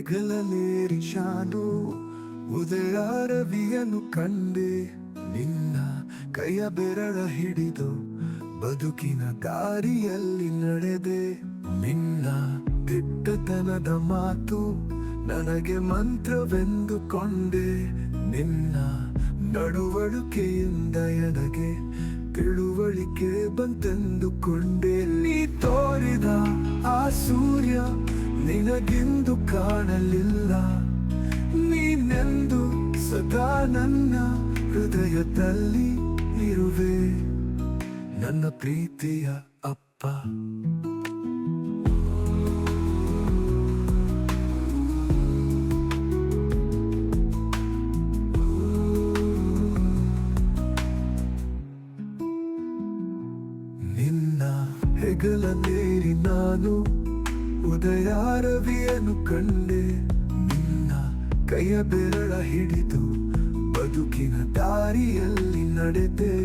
ಹೆಗಲನೇರಿ ಶಾನು ಉದಯ ರವಿಯನ್ನು ಕಂಡೆ, ನಿನ್ನ ಕೈಯ ಬೆರಳ ಹಿಡಿದು ಬದುಕಿನ ದಾರಿಯಲ್ಲಿ ನಡೆದೆ. ನಿನ್ನ ದಿಟ್ಟತನದ ಮಾತು ನನಗೆ ಮಂತ್ರವೆಂದುಕೊಂಡೆ, ನಿನ್ನ ನಡುವಳಿಕೆಯಿಂದ ನನಗೆ ತಿಳುವಳಿಕೆ ಬಂತೆಂದುಕೊಂಡೆ. ನೀ ತೋರಿದ ಆ ಸೂರ್ಯ ನಿನಗಿಂದು ಕಾಣಲಿಲ್ಲ, ನೀನೆಂದು ಸದಾ ನನ್ನ ಹೃದಯದಲ್ಲಿ ಇರುವೆ, ನನ್ನ ಪ್ರೀತಿಯ ಅಪ್ಪ. ನಿನ್ನ ಹೆಗಲನೇರಿ ನಾನು ಉದಯ ರವಿಯನ್ನು ಕಂಡೆ, ನಿನ್ನ ಕೈಯ ಬೆರಳ ಹಿಡಿದು ಬದುಕಿನ ದಾರಿಯಲ್ಲಿ ನಡೆದೆ.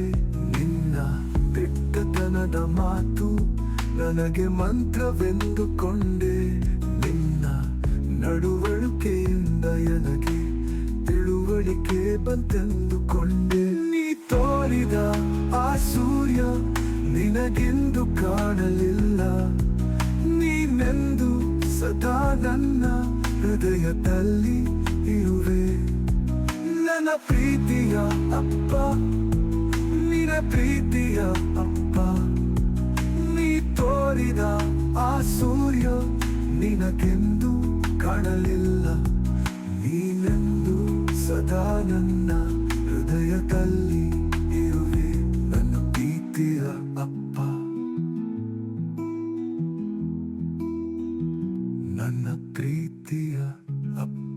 ನಿನ್ನ ದಿಟ್ಟತನದ ಮಾತು ನನಗೆ ಮಂತ್ರವೆಂದುಕೊಂಡೆ, ನಿನ್ನ ನಡುವಳಿಕೆಯಿಂದ ನನಗೆ ತಿಳುವಳಿಕೆ ಬಂತೆಂದುಕೊಂಡೆ. ನೀ ತೋರಿದ ಆ ಸೂರ್ಯ ನಿನಗೆಂದು ಕಾಣಲಿಲ್ಲ, ನೀನೆಂದು ಸದಾ ನನ್ನ ಹೃದಯದಲ್ಲಿ ಇರುವೆ, ನನ್ನ ಪ್ರೀತಿಯ ಅಪ್ಪ, ನಿನ್ನ ಪ್ರೀತಿಯ ಅಪ್ಪ. ನೀ ತೋರಿದ ಆ ಸೂರ್ಯ ನಿನಗೆಂದು ಕಾಣಲಿಲ್ಲ, ನೀನೆಂದು ಸದಾ ನನ್ನ ಹೃದಯದಲ್ಲಿ ಇರುವೆ, ನನ್ನ ಪ್ರೀತಿಯ ಅಪ್ಪ, ನನ್ನ ಪ್ರೀತಿಯ ಅಪ್ಪ.